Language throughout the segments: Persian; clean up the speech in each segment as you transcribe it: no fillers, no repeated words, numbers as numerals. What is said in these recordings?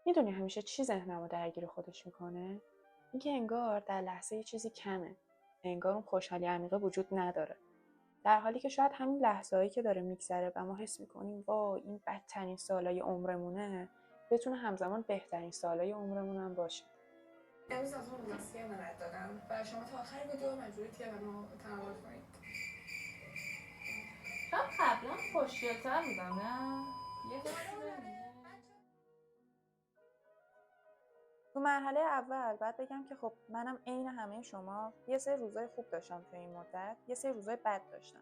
میدونی همیشه چی ذهنمو درگیر خودش میکنه؟ اینکه انگار در لحظه یه چیزی کمه، انگار اون خوشحالی عمیقه وجود نداره، در حالی که شاید همین لحظه‌هایی که داره میگذره و ما حس میکنیم وای این بدترین سالای عمرمونه، بتونه همزمان بهترین سالای عمرمون هم باشه. امروز از اون روزنامه ملت دادم و شما تا آخر ویدیو مجبورید که به ما تحمل کنید. شاید قبلا خوشگل‌تر بودم نه؟ یه حسی بهم تو مرحله اول باید بگم که خب منم عین همه شما یه سری روزای خوب داشتم تو این مدت، یه سری روزای بد داشتم.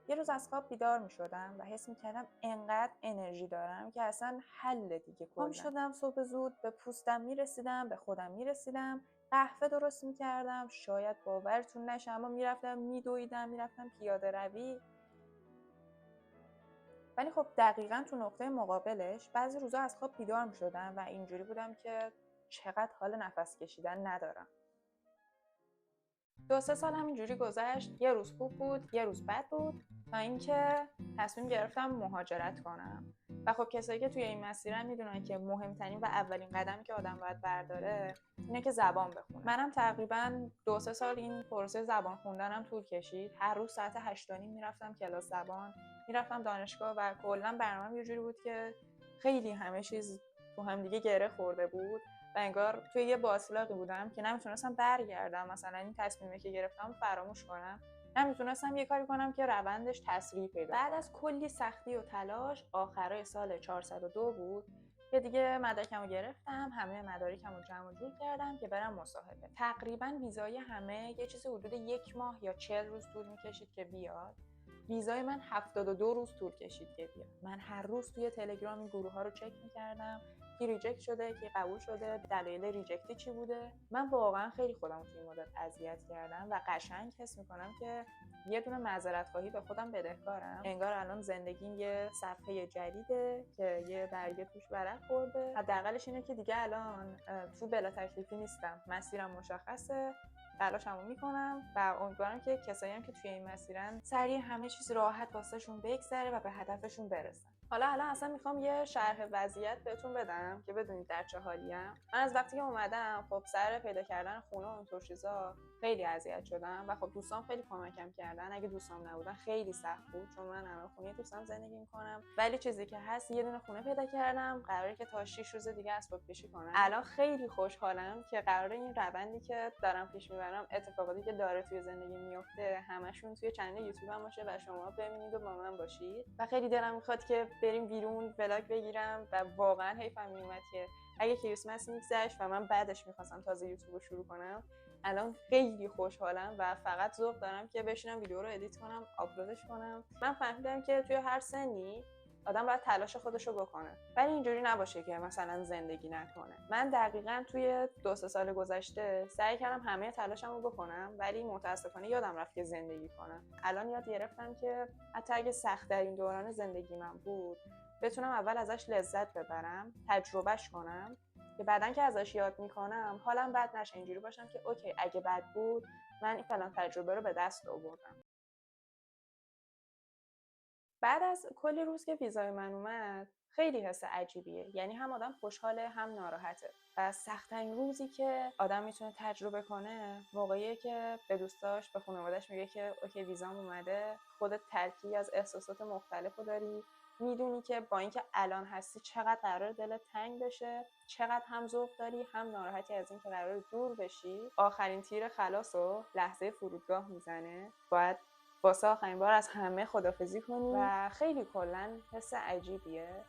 یه روز از خواب بیدار می شدم و حس می کردم انقدر انرژی دارم که اصلا حل دیگه. پا می شدم صبح زود، به پوستم می رسیدم، به خودم می رسیدم، قهوه درست می کردم، شاید باورتون نشه اما می رفتم می دویدم، می رفتم پیاده روی. ولی خب دقیقاً تو نقطه مقابلش بعضی روزا از خواب بیدار می شدم و اینجوری بودم که چقدر حال نفس کشیدن ندارم. 2-3 سال همینجوری گذشت، یه روز خوب بود، یه روز بد بود، تا اینکه تصمیم گرفتم مهاجرت کنم. و خب کسایی که توی این مسیرن میدونن که مهمترین و اولین قدمی که آدم باید برداره اینه که زبان بخونه. منم تقریباً 2-3 سال این پروسه زبان خوندنم طول کشید. هر روز ساعت 8:30 میرفتم کلاس زبان، میرفتم دانشگاه و کلاً برنامه‌م یه جوری بود که خیلی همه چیز تو هم دیگه گره خورده بود و انگار توی یه باطلاقی بودم که نمیتونستم برگردم، مثلا این تصمیمی که گرفتم فراموش کنم، نمیتونستم یه کاری کنم که روندش تسریع پیدا کنه. بعد از کلی سختی و تلاش آخرای سال 402 بود که دیگه مدرکمو گرفتم، همه مدارکمو جمع جور کردم که برم مصاحبه. تقریبا ویزای همه یه چیزی حدود 1 ماه یا 40 روز طول میکشید که بیاد. ویزای من 72 روز طول کشید که بیاد. من هر روز توی تلگرام این گروه ها رو چک میکردم، کی ریجکت شده، کی قبول شده، دلایل ریجکتی چی بوده. من واقعا خیلی خودم توی این مدت اذیت کردم و قشنگ حس میکنم که یه دونه معذرت خواهی به خودم بدهکارم. انگار الان زندگیم یه صفحه جدیده که یه برگه توش ورق خورده. حداقلش اینه که دیگه الان تو بلا تکلیفی نیستم، مسیرم مشخصه، تلاشمو میکنم و امیدوارم که کسایی هم که توی این مسیرن سریع همه چیز راحت واسهشون بگذره و به هدفشون برسن. حالا الان اصلا میخوام یه شرح وضعیت بهتون بدم که بدونید در چه حالیم. من از وقتی که اومدم خب سر پیدا کردن خونه و اینطور چیزا خیلی اذیت شدم و خب دوستام خیلی کمکم کردن. اگه دوستام نبودن خیلی سخت بود چون من الان خونه دوستام زندگی میکنم، ولی چیزی که هست یه دونه خونه پیدا کردم، قراره که تا 6 روز دیگه اسباب کشی کنم. الان خیلی خوشحالم که قراره این روندی که دارم پیش میبرم، اتفاقاتی که داره توی زندگی میفته، همشون توی چنل یوتیوبم باشه و شما ببینید و با من باشید. و خیلی دلم میخواد که بریم بیرون ولاگ بگیرم و واقعا حیفم میومد که اگه کریسمس میگذشت و من بعدش میخواستم تازه یوتیوب رو شروع کنم. الان خیلی خوشحالم و فقط ذوق دارم که بشینم ویدیو رو ادیت کنم، آپلودش کنم. من فهمیدم که توی هر سنی آدم باید تلاش خودش رو بکنه، ولی اینجوری نباشه که مثلا زندگی نکنه. من دقیقاً توی 2-3 سال گذشته سعی کردم همه تلاشمو بکنم، ولی متاسفانه یادم رفت که زندگی کنم. الان یاد گرفتم که حتی اگه سخت‌ترین دوران زندگی من بود، بتونم اول ازش لذت ببرم، تجربهش کنم، که بعدن که ازش یاد میکنم حالم بد نشه. اینجوری باشم که اوکی اگه بد بود من این فلان تجربه رو به دست آوردم. بعد از کلی روز که ویزای من اومد خیلی حس عجیبیه، یعنی هم آدم خوشحاله هم ناراحته. و سخت‌ترین روزی که آدم میتونه تجربه کنه موقعیه که به دوستاش، به خانواده‌اش میگه که اوکی ویزام اومده. خودت ترکیبی از احساسات مختلفو داری، میدونی که با اینکه الان هستی چقدر قرار دلت تنگ بشه، چقدر هم ذوق داری هم ناراحتی از اینکه قرار دور بشی. آخرین تیر خلاصو لحظه فرودگاه میزنه، باید واسه آخرین بار از همه خدافزی کنی و خیلی کلا حس عجیبیه.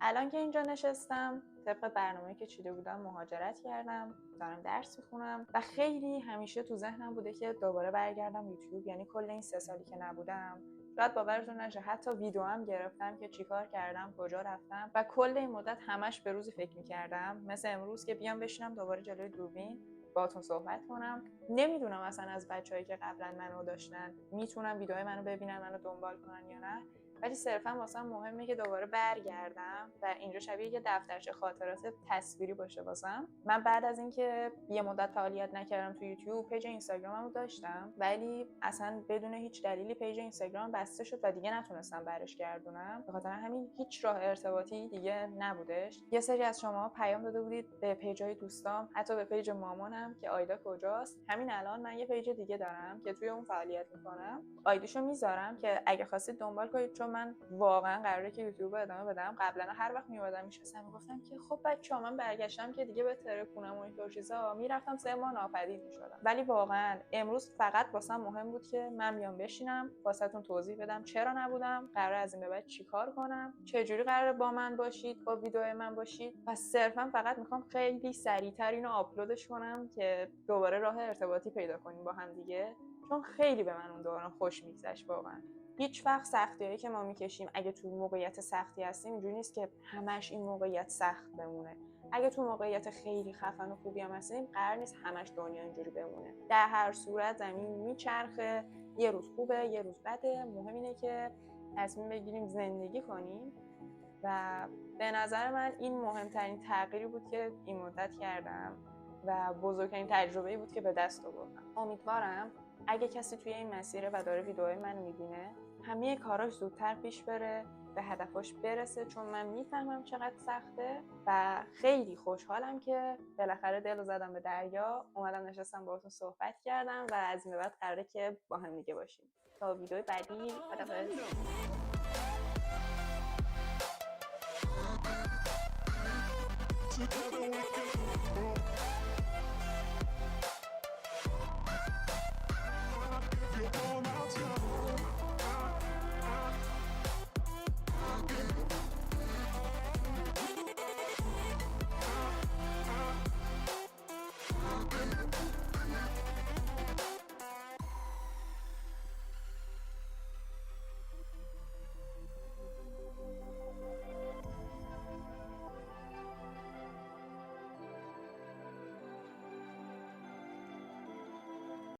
الان که اینجا نشستم طبق برنامه‌ای که چیده بودم مهاجرت کردم، دارم درس میخونم و خیلی همیشه تو ذهنم بوده که دوباره برگردم یوتیوب. یعنی کل این 3 سالی که نبودم، شاید باورتون نشه حتی ویدیو هم گرفتم که چیکار کردم، کجا رفتم و کل این مدت همش به روزی فکر میکردم، مثل امروز که بیام بشینم دوباره جلوی دوربین باهاتون صحبت کنم. نمیدونم اصلا از بچه‌هایی که قبلا منو داشتن میتونن ویدیوهای منو ببینن، منو دنبال کنن یا نه، ولی صرفا واسم مهمه که دوباره برگردم و اینجا شبیه یه دفترچه خاطرات تصویری باشه واسم. من بعد از اینکه یه مدت فعالیت نکردم تو یوتیوب، پیج اینستاگراممو داشتم ولی اصلا بدون هیچ دلیلی پیج اینستاگرام بسته شد و دیگه نتونستم برش گردونم. به خاطر همین هیچ راه ارتباطی دیگه نبودش. یه سری از شما پیام داده بودید به پیجای دوستام، حتی به پیج مامانم که آیدا کجاست. همین الان من یه پیج دیگه دارم که توی اون فعالیت میکنم. آیدیشو میذارم که اگه خواستید دنبال کنید، چون من واقعا قراره که یوتیوب ادامه بدم. قبلا هر وقت میومدم میشستم میگفتم که خب بچه‌ها من برگشتم که دیگه به ترکونم و اینطور چیزا، میرفتم 3 ماه ناپدید میشدم. ولی واقعا امروز فقط واسم مهم بود که من بیام بشینم واسهتون توضیح بدم چرا نبودم، قراره از این به بعد چیکار کنم، چه جوری قراره با من باشید، با ویدیو من باشید و صرفا فقط میخوام خیلی سریعتر اینو آپلودش کنم که دوباره راه ارتباطی پیدا کنیم با هم دیگه، چون خیلی به من اون دوران خوش میگذشت. واقعا هیچ وقت سختیایی که ما میکشیم اگه تو موقعیت سختی هستیم اینجوری نیست که همش این موقعیت سخت بمونه. اگه تو موقعیت خیلی خفن و خوبی هم هستیم قرار نیست همش دنیا اینجوری بمونه. در هر صورت زمین میچرخه، یه روز خوبه یه روز بده. مهم اینه که تصمیم بگیریم زندگی کنیم و به نظر من این مهمترین تغییری بود که این مدت کردم و بزرگترین تجربه‌ای بود که به دست آوردم. امیدوارم اگه کسی توی این مسیره و داره ویدیوهای منو میبینه همه کاراش زودتر پیش بره، به هدفاش برسه، چون من میفهمم چقدر سخته و خیلی خوشحالم که بالاخره دلو زدم به دریا، اومدم نشستم باهاتون صحبت کردم و از این به بعد قراره که با هم دیگه باشیم. تا ویدیو بعدی، خداحافظ.